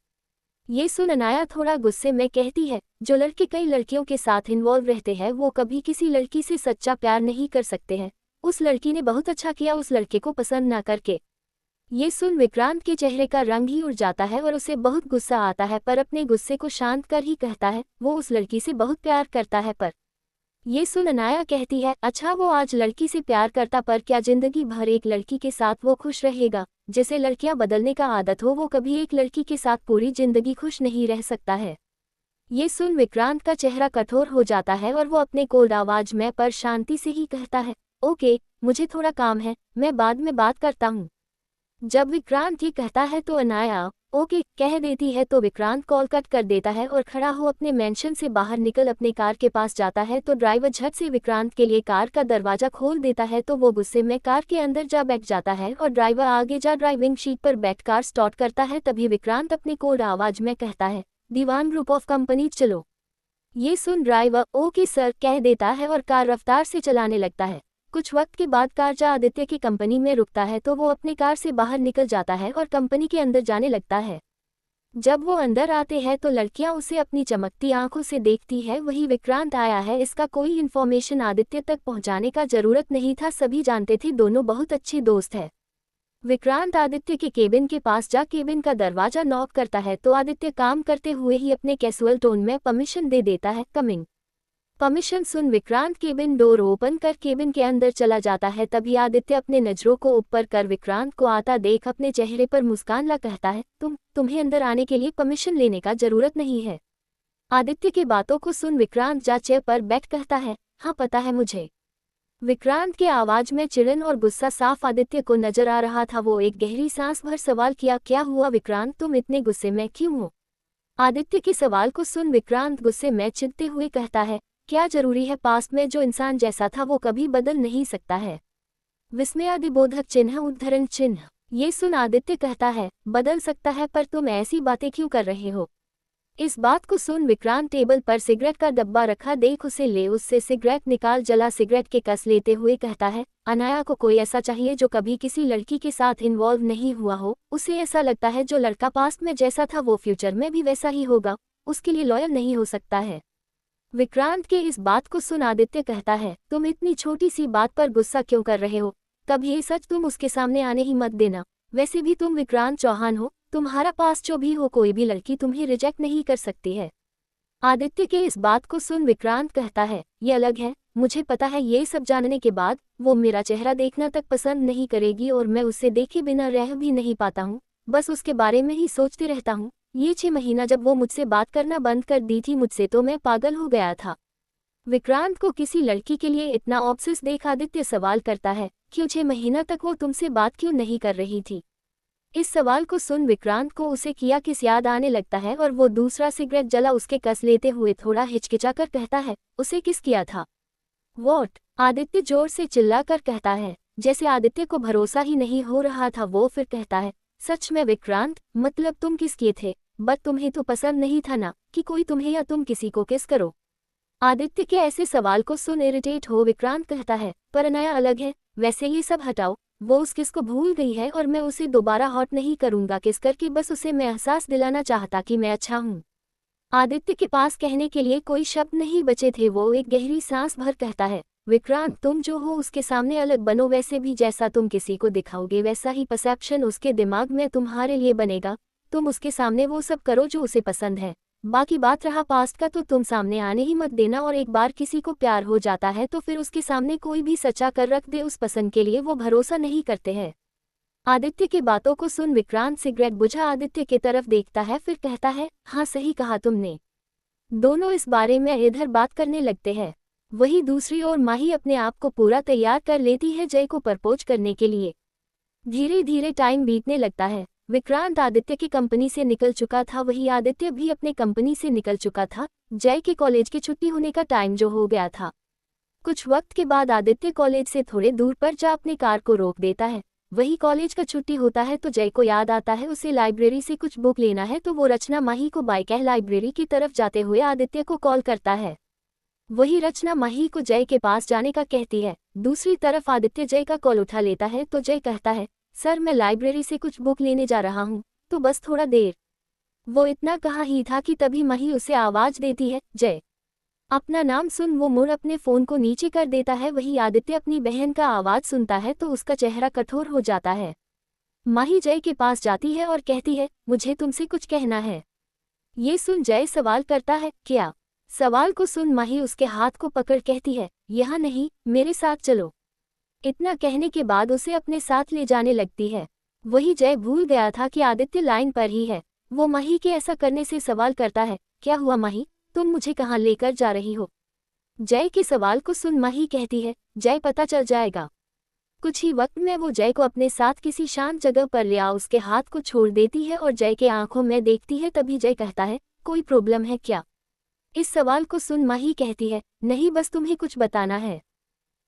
ये सुन अनाया थोड़ा गुस्से में कहती है, जो लड़के कई लड़कियों के साथ इन्वॉल्व रहते हैं वो कभी किसी लड़की से सच्चा प्यार नहीं कर सकते हैं। उस लड़की ने बहुत अच्छा किया उस लड़के को पसंद ना करके। ये सुन विक्रांत के चेहरे का रंग ही उड़ जाता है और उसे बहुत गुस्सा आता है, पर अपने गुस्से को शांत कर ही कहता है, वो उस लड़की से बहुत प्यार करता है। पर ये सुन अनाया कहती है, अच्छा वो आज लड़की से प्यार करता, पर क्या जिंदगी भर एक लड़की के साथ वो खुश रहेगा? जिसे लड़कियां बदलने का आदत हो वो कभी एक लड़की के साथ पूरी जिंदगी खुश नहीं रह सकता है। ये सुन विक्रांत का चेहरा कठोर हो जाता है और वो अपने कोल्ड आवाज में पर शांति से ही कहता है, ओके, मुझे थोड़ा काम है, मैं बाद में बात करता हूँ। जब विक्रांत ये कहता है तो अनाया ओके कह देती है, तो विक्रांत कॉल कट कर देता है और खड़ा हो अपने मेंशन से बाहर निकल अपने कार के पास जाता है, तो ड्राइवर झट से विक्रांत के लिए कार का दरवाजा खोल देता है, तो वो गुस्से में कार के अंदर जा बैठ जाता है और ड्राइवर आगे जा ड्राइविंग सीट पर बैठ कार स्टार्ट करता है। तभी विक्रांत अपनी कोल्ड आवाज में कहता है, दीवान ग्रुप ऑफ कंपनी चलो। ये सुन ड्राइवर ओके सर कह देता है और कार रफ्तार से चलाने लगता है। कुछ वक्त के बाद कार जा आदित्य की कंपनी में रुकता है, तो वो अपनी कार से बाहर निकल जाता है और कंपनी के अंदर जाने लगता है। जब वो अंदर आते हैं तो लड़कियां उसे अपनी चमकती आंखों से देखती है, वही विक्रांत आया है, इसका कोई इन्फॉर्मेशन आदित्य तक पहुंचाने का जरूरत नहीं था, सभी जानते थे दोनों बहुत अच्छे दोस्त हैं। विक्रांत आदित्य के केबिन के पास जा केबिन का दरवाजा नॉक करता है, तो आदित्य काम करते हुए ही अपने कैजुअल टोन में परमिशन दे देता है, कमिंग। परमिशन सुन विक्रांत केबिन डोर ओपन कर केबिन के अंदर चला जाता है। तभी आदित्य अपने नजरों को ऊपर कर विक्रांत को आता देख अपने चेहरे पर मुस्कान ला कहता है, तुम्हें अंदर आने के लिए परमिशन लेने का जरूरत नहीं है। आदित्य की बातों को सुन विक्रांत जा चेयर पर बैठ कहता है, हाँ पता है मुझे। विक्रांत के आवाज में चिड़न और गुस्सा साफ आदित्य को नजर आ रहा था। वो एक गहरी सांस भर सवाल किया, क्या हुआ विक्रांत, तुम इतने गुस्से में क्यों हो? आदित्य के सवाल को सुन विक्रांत गुस्से में चिढ़ते हुए कहता है, क्या जरूरी है, पास्ट में जो इंसान जैसा था वो कभी बदल नहीं सकता है। विस्मयादिबोधक चिन्ह उद्धरण चिन्ह। ये सुन आदित्य कहता है, बदल सकता है, पर तुम ऐसी बातें क्यों कर रहे हो? इस बात को सुन विक्रांत टेबल पर सिगरेट का डब्बा रखा देख उसे ले उससे सिगरेट निकाल जला सिगरेट के कस लेते हुए कहता है, अनाया को कोई ऐसा चाहिए जो कभी किसी लड़की के साथ इन्वॉल्व नहीं हुआ हो। उसे ऐसा लगता है जो लड़का पास्ट में जैसा था वो फ्यूचर में भी वैसा ही होगा, उसके लिए लॉयल नहीं हो सकता है। विक्रांत के इस बात को सुन आदित्य कहता है, तुम इतनी छोटी सी बात पर गुस्सा क्यों कर रहे हो? तब ये सच तुम उसके सामने आने ही मत देना। वैसे भी तुम विक्रांत चौहान हो, तुम्हारा पास जो भी हो कोई भी लड़की तुम्हें रिजेक्ट नहीं कर सकती है। आदित्य के इस बात को सुन विक्रांत कहता है, ये अलग है, मुझे पता है ये सब जानने के बाद वो मेरा चेहरा देखना तक पसंद नहीं करेगी और मैं उससे देखे बिना रह भी नहीं पाता हूँ, बस उसके बारे में ही सोचते रहता हूँ। ये 6 महीना जब वो मुझसे बात करना बंद कर दी थी मुझसे, तो मैं पागल हो गया था। विक्रांत को किसी लड़की के लिए इतना ऑब्सेस देख आदित्य सवाल करता है, क्यों 6 महीना तक वो तुमसे बात क्यों नहीं कर रही थी? इस सवाल को सुन विक्रांत को उसे किया किस याद आने लगता है और वो दूसरा सिगरेट जला उसके कस लेते हुए थोड़ा हिचकिचाकर कहता है, उसे किस किया था? वॉट? आदित्य जोर से चिल्लाकर कहता है, जैसे आदित्य को भरोसा ही नहीं हो रहा था। वो फिर कहता है, सच में विक्रांत, मतलब तुम किस किए थे? बट तुम्हें तो पसंद नहीं था ना कि कोई तुम्हें या तुम किसी को किस करो? आदित्य के ऐसे सवाल को सुन इरिटेट हो विक्रांत कहता है, पर अनाया अलग है, वैसे ये सब हटाओ, वो उस किस को भूल गई है और मैं उसे दोबारा हॉट नहीं करूंगा किस करके, बस उसे मैं एहसास दिलाना चाहता कि मैं अच्छा हूँ। आदित्य के पास कहने के लिए कोई शब्द नहीं बचे थे। वो एक गहरी सांस भर कहता है, विक्रांत तुम जो हो उसके सामने अलग बनो, वैसे भी जैसा तुम किसी को दिखाओगे वैसा ही परसेप्शन उसके दिमाग में तुम्हारे लिए बनेगा। तुम उसके सामने वो सब करो जो उसे पसंद है, बाकी बात रहा पास्ट का तो तुम सामने आने ही मत देना। और एक बार किसी को प्यार हो जाता है तो फिर उसके सामने कोई भी सचा कर रख दे उस पसंद के लिए वो भरोसा नहीं करते हैं। आदित्य की बातों को सुन विक्रांत सिगरेट बुझा आदित्य की तरफ देखता है, फिर कहता है, हाँ सही कहा तुमने। दोनों इस बारे में इधर बात करने लगते हैं। वही दूसरी ओर माही अपने आप को पूरा तैयार कर लेती है जय को प्रपोज करने के लिए। धीरे धीरे टाइम बीतने लगता है। विक्रांत आदित्य की कंपनी से निकल चुका था, वही आदित्य भी अपने कंपनी से निकल चुका था। जय के कॉलेज की छुट्टी होने का टाइम जो हो गया था। कुछ वक्त के बाद आदित्य कॉलेज से थोड़े दूर पर जा अपनी कार को रोक देता है। वही कॉलेज का छुट्टी होता है तो जय को याद आता है उसे लाइब्रेरी से कुछ बुक लेना है, तो वो रचना माही को बाइक लाइब्रेरी की तरफ जाते हुए आदित्य को कॉल करता है। वही रचना माही को जय के पास जाने का कहती है। दूसरी तरफ आदित्य जय का कॉल उठा लेता है तो जय कहता है, सर मैं लाइब्रेरी से कुछ बुक लेने जा रहा हूँ, तो बस थोड़ा देर। वो इतना कहा ही था कि तभी माही उसे आवाज देती है, जय। अपना नाम सुन वो मुड़ अपने फोन को नीचे कर देता है। वही आदित्य अपनी बहन का आवाज सुनता है तो उसका चेहरा कठोर हो जाता है। माही जय के पास जाती है और कहती है, मुझे तुमसे कुछ कहना है। ये सुन जय सवाल करता है, क्या? सवाल को सुन माही उसके हाथ को पकड़ कहती है, यहाँ नहीं, मेरे साथ चलो। इतना कहने के बाद उसे अपने साथ ले जाने लगती है। वही जय भूल गया था कि आदित्य लाइन पर ही है। वो माही के ऐसा करने से सवाल करता है, क्या हुआ माही, तुम मुझे कहाँ लेकर जा रही हो? जय के सवाल को सुन माही कहती है, जय पता चल जाएगा। कुछ ही वक्त में वो जय को अपने साथ किसी शांत जगह पर ले आ उसके हाथ को छोड़ देती है और जय के आंखों में देखती है। तभी जय कहता है, कोई प्रॉब्लम है क्या? इस सवाल को सुन माही कहती है, नहीं बस तुम्हें कुछ बताना है।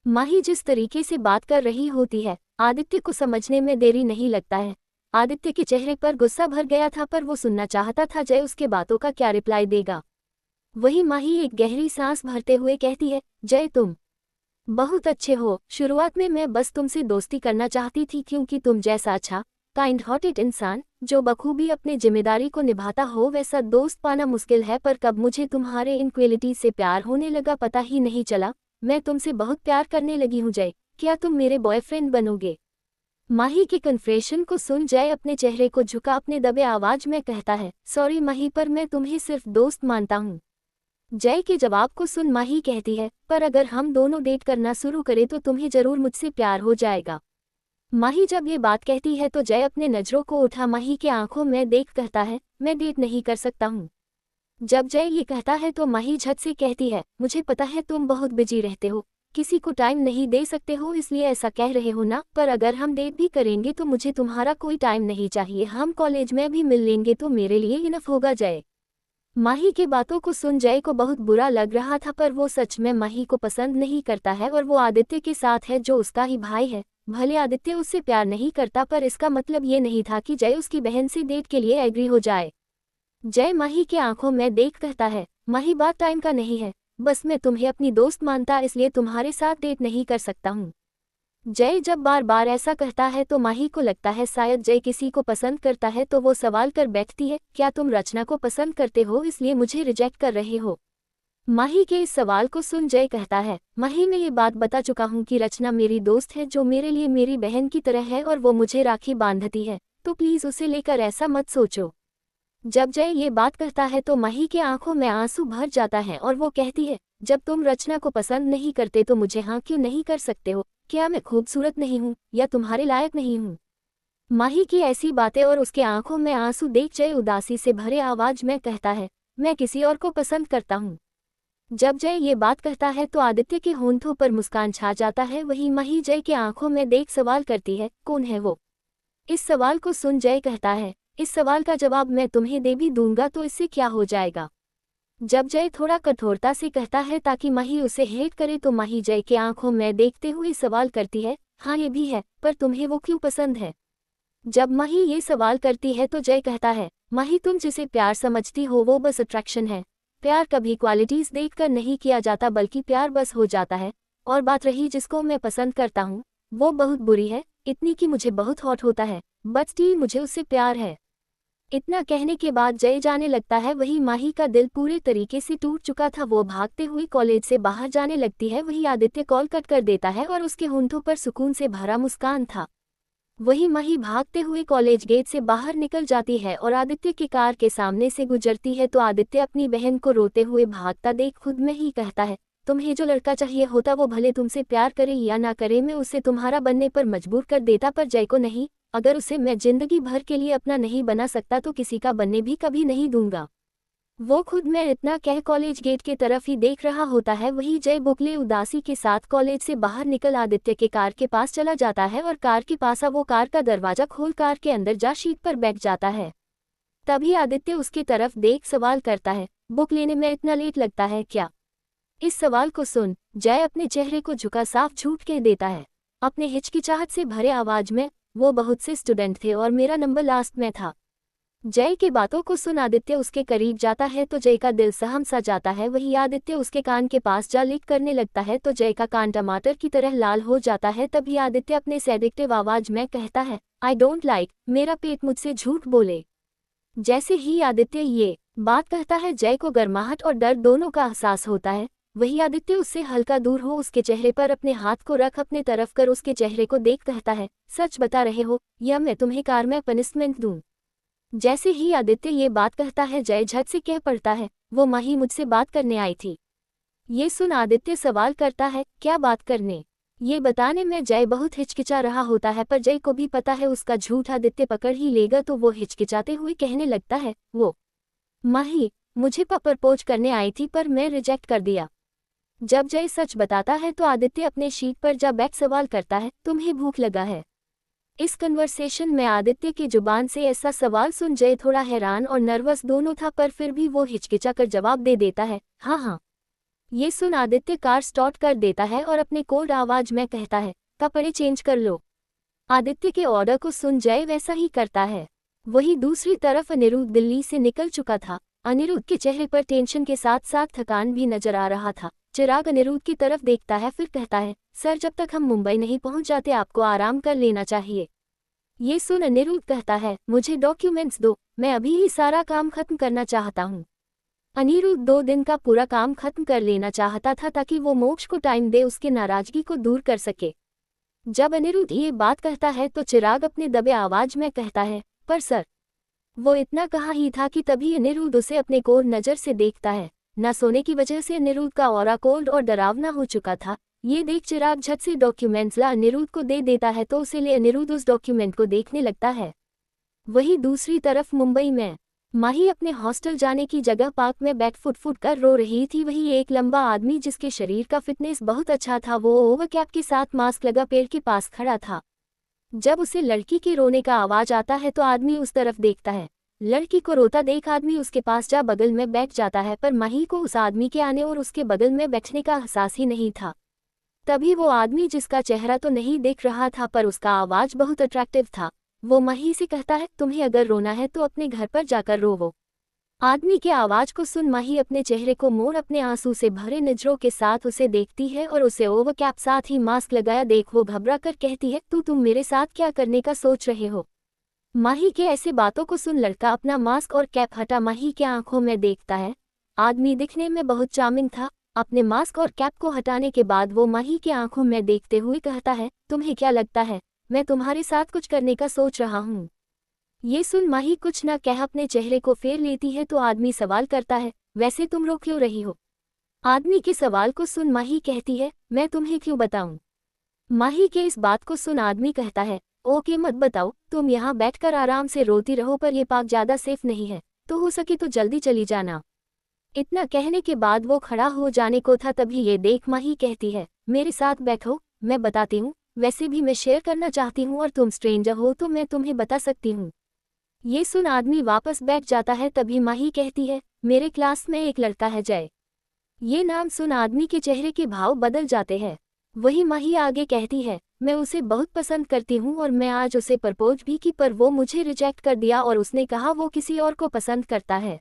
माही जिस तरीके से बात कर रही होती है, आदित्य को समझने में देरी नहीं लगता है। आदित्य के चेहरे पर गुस्सा भर गया था पर वो सुनना चाहता था जय उसके बातों का क्या रिप्लाई देगा। वही माही एक गहरी सांस भरते हुए कहती है, जय तुम बहुत अच्छे हो। शुरुआत में मैं बस तुमसे दोस्ती करना चाहती थी क्योंकि तुम जैसा अच्छा काइंड हार्टेड इंसान जो बखूबी अपने जिम्मेदारी को निभाता हो वैसा दोस्त पाना मुश्किल है, पर कब मुझे तुम्हारे इन क्वालिटीज से प्यार होने लगा पता ही नहीं चला। मैं तुमसे बहुत प्यार करने लगी हूँ जय, क्या तुम मेरे बॉयफ्रेंड बनोगे? माही के कन्फेशन को सुन जय अपने चेहरे को झुका अपने दबे आवाज में कहता है, सॉरी माही पर मैं तुम्हें सिर्फ दोस्त मानता हूँ। जय के जवाब को सुन माही कहती है, पर अगर हम दोनों डेट करना शुरू करें तो तुम्हें जरूर मुझसे प्यार हो जाएगा। माही जब ये बात कहती है तो जय अपने नजरों को उठा माही के आंखों में देख कहता है, मैं डेट नहीं कर सकता हूँ। जब जय ये कहता है तो माही झट से कहती है, मुझे पता है तुम बहुत बिजी रहते हो, किसी को टाइम नहीं दे सकते हो इसलिए ऐसा कह रहे हो ना, पर अगर हम डेट भी करेंगे तो मुझे तुम्हारा कोई टाइम नहीं चाहिए, हम कॉलेज में भी मिल लेंगे तो मेरे लिए इनफ होगा जय। माही की बातों को सुन जय को बहुत बुरा लग रहा था पर वो सच में माही को पसंद नहीं करता है और वो आदित्य के साथ है जो उसका ही भाई है। भले आदित्य उससे प्यार नहीं करता पर इसका मतलब ये नहीं था कि जय उसकी बहन से डेट के लिए एग्री हो जाए। जय माही के आंखों में देख कहता है, माही बात टाइम का नहीं है, बस मैं तुम्हें अपनी दोस्त मानता इसलिए तुम्हारे साथ डेट नहीं कर सकता हूँ। जय जब बार बार ऐसा कहता है तो माही को लगता है शायद जय किसी को पसंद करता है तो वो सवाल कर बैठती है, क्या तुम रचना को पसंद करते हो इसलिए मुझे रिजेक्ट कर रहे हो? माही के इस सवाल को सुन जय कहता है, माही मैं ये बात बता चुका हूँ कि रचना मेरी दोस्त है जो मेरे लिए मेरी बहन की तरह है और वो मुझे राखी बांधती है, तो प्लीज उसे लेकर ऐसा मत सोचो। जब जय ये बात कहता है तो माही के आंखों में आंसू भर जाता है और वो कहती है, जब तुम रचना को पसंद नहीं करते तो मुझे हाँ क्यों नहीं कर सकते हो? क्या मैं खूबसूरत नहीं हूँ या तुम्हारे लायक नहीं हूँ? माही की ऐसी बातें और उसके आंखों में आंसू देख जय उदासी से भरे आवाज में कहता है, मैं किसी और को पसंद करता हूँ। जब जय ये बात कहता है तो आदित्य के होंठों पर मुस्कान छा जाता है। वही माही जय के आंखों में देख सवाल करती है, कौन है वो? इस सवाल को सुन जय कहता है, इस सवाल का जवाब मैं तुम्हें दे भी दूंगा तो इससे क्या हो जाएगा? जब जय थोड़ा कठोरता से कहता है ताकि माही उसे हेट करे तो माही जय के आंखों में देखते हुए सवाल करती है, हाँ ये भी है, पर तुम्हें वो क्यों पसंद है? जब माही ये सवाल करती है तो जय कहता है, माही तुम जिसे प्यार समझती हो वो बस अट्रैक्शन है। प्यार कभी क्वालिटीज देखकर नहीं किया जाता बल्कि प्यार बस हो जाता है। और बात रही जिसको मैं पसंद करता हूँ, वो बहुत बुरी है, इतनी कि मुझे बहुत हॉट होता है, बट स्टिल मुझे उससे प्यार है। इतना कहने के बाद जय जाने लगता है। वही माही का दिल पूरे तरीके से टूट चुका था, वो भागते हुए कॉलेज से बाहर जाने लगती है। वही आदित्य कॉल कट कर देता है और उसके होंठों पर सुकून से भरा मुस्कान था। वही माही भागते हुए कॉलेज गेट से बाहर निकल जाती है और आदित्य की कार के सामने से गुजरती है तो आदित्य अपनी बहन को रोते हुए भागता देख खुद में ही कहता है, तुम्हें जो लड़का चाहिए होता वो भले तुमसे प्यार करे या ना करे, मैं उसे तुम्हारा बनने पर मजबूर कर देता, पर जय को नहीं। अगर उसे मैं जिंदगी भर के लिए अपना नहीं बना सकता तो किसी का बनने भी कभी नहीं दूंगा। वो खुद मैं इतना कह कॉलेज गेट के तरफ ही देख रहा होता है। वही जय बुकले उदासी के साथ कॉलेज से बाहर निकल आदित्य के कार के पास चला जाता है और कार के पास वो कार का दरवाजा खोल कार के अंदर जा सीट पर बैठ जाता है। तभी आदित्य उसकी तरफ देख सवाल करता है, बुक लेने में इतना लेट लगता है क्या? इस सवाल को सुन जय अपने चेहरे को झुका साफ झूठ कह देता है अपने हिचकिचाहट से भरे आवाज में, वो बहुत से स्टूडेंट थे और मेरा नंबर लास्ट में था। जय की बातों को सुन आदित्य उसके करीब जाता है तो जय का दिल सहम सा जाता है। वही आदित्य उसके कान के पास जा लिक करने लगता है तो जय का कान टमाटर की तरह लाल हो जाता है। तभी आदित्य अपने सेडिक्टिव आवाज में कहता है, आई डोंट लाइक, मेरा पेट मुझसे झूठ बोले। जैसे ही आदित्य ये बात कहता है जय को गर्माहट और डर दोनों का एहसास होता है। वही आदित्य उससे हल्का दूर हो उसके चेहरे पर अपने हाथ को रख अपने तरफ कर उसके चेहरे को देख कहता है, सच बता रहे हो या मैं तुम्हें कार में पनिशमेंट दूं? जैसे ही आदित्य ये बात कहता है जय झट से कह पड़ता है, वो माही मुझसे बात करने आई थी। ये सुन आदित्य सवाल करता है, क्या बात करने? ये बताने में जय बहुत हिचकिचा रहा होता है पर जय को भी पता है उसका झूठ आदित्य पकड़ ही लेगा तो वो हिचकिचाते हुए कहने लगता है, वो माही मुझे प्रपोज करने आई थी पर मैं रिजेक्ट कर दिया। जब जय सच बताता है तो आदित्य अपने शीट पर जा बैठ सवाल करता है, तुम्हें भूख लगा है? इस कन्वर्सेशन में आदित्य की जुबान से ऐसा सवाल सुन जय थोड़ा हैरान और नर्वस दोनों था पर फिर भी वो हिचकिचा कर जवाब दे देता है, हाँ हाँ। ये सुन आदित्य कार स्टार्ट कर देता है और अपने कोल्ड आवाज में कहता है, कपड़े चेंज कर लो। आदित्य के ऑर्डर को सुन जय वैसा ही करता है। वही दूसरी तरफ अनिरुद्ध दिल्ली से निकल चुका था। अनिरुद्ध के चेहरे पर टेंशन के साथ साथ थकान भी नजर आ रहा था। चिराग अनिरुद्ध की तरफ देखता है फिर कहता है, सर जब तक हम मुंबई नहीं पहुंच जाते आपको आराम कर लेना चाहिए। ये सुन अनिरुद्ध कहता है, मुझे डॉक्यूमेंट्स दो, मैं अभी ही सारा काम खत्म करना चाहता हूँ। अनिरुद्ध 2 दिन का पूरा काम खत्म कर लेना चाहता था ताकि वो मोक्ष को टाइम दे उसके नाराजगी को दूर कर सके। जब अनिरुद्ध ये बात कहता है तो चिराग अपने दबे आवाज में कहता है, पर सर। वो इतना कहा ही था कि तभी अनिरुद्ध उसे अपने कोर नज़र से देखता है। न सोने की वजह से अनिरुद्ध का ऑरा कोल्ड और डरावना हो चुका था। ये देख चिराग झट से डॉक्यूमेंट्स ला अनिरुद्ध को दे देता है तो उसे ले अनिरुद्ध उस डॉक्यूमेंट को देखने लगता है। वही दूसरी तरफ मुंबई में माही अपने हॉस्टल जाने की जगह पार्क में बैठ फुट कर रो रही थी। वही एक लंबा आदमी जिसके शरीर का फिटनेस बहुत अच्छा था, वो ओवरकैप के साथ मास्क लगा पेड़ के पास खड़ा था। जब उसे लड़की के रोने का आवाज आता है तो आदमी उस तरफ देखता है। लड़की को रोता देख आदमी उसके पास जा बगल में बैठ जाता है पर माही को उस आदमी के आने और उसके बगल में बैठने का एहसास ही नहीं था। तभी वो आदमी जिसका चेहरा तो नहीं देख रहा था पर उसका आवाज बहुत अट्रैक्टिव था, वो माही से कहता है, तुम्हें अगर रोना है तो अपने घर पर जाकर रोवो। आदमी के आवाज को सुन माही अपने चेहरे को मोड़ अपने आंसू से भरे नजरों के साथ उसे देखती है और उसे ओवरकैप साथ ही मास्क लगाया देख वो घबरा कर कहती है, तुम मेरे साथ क्या करने का सोच रहे हो? माही के ऐसे बातों को सुन लड़का अपना मास्क और कैप हटा माही के आंखों में देखता है। आदमी दिखने में बहुत चार्मिंग था। अपने मास्क और कैप को हटाने के बाद वो माही के आंखों में देखते हुए कहता है, तुम्हें क्या लगता है मैं तुम्हारे साथ कुछ करने का सोच रहा हूँ? ये सुन माही कुछ न कह अपने चेहरे को फेर लेती है तो आदमी सवाल करता है, वैसे तुम रो क्यों रही हो? आदमी के सवाल को सुन माही कहती है, मैं तुम्हें क्यों बताऊं? माही के इस बात को सुन आदमी कहता है, ओके मत बताओ, तुम यहाँ बैठकर आराम से रोती रहो पर यह पार्क ज़्यादा सेफ नहीं है, तो हो सके तो जल्दी चली जाना। इतना कहने के बाद वो खड़ा हो जाने को था तभी ये देख माही कहती है, मेरे साथ बैठो, मैं बताती हूँ, वैसे भी मैं शेयर करना चाहती हूँ और तुम स्ट्रेंजर हो तो मैं तुम्हें बता सकती हूँ। ये सुन आदमी वापस बैठ जाता है तभी माही कहती है, मेरे क्लास में एक लड़का है जय। ये नाम सुन आदमी के चेहरे के भाव बदल जाते हैं। वही माही आगे कहती है, मैं उसे बहुत पसंद करती हूँ और मैं आज उसे प्रपोज भी की पर वो मुझे रिजेक्ट कर दिया और उसने कहा वो किसी और को पसंद करता है।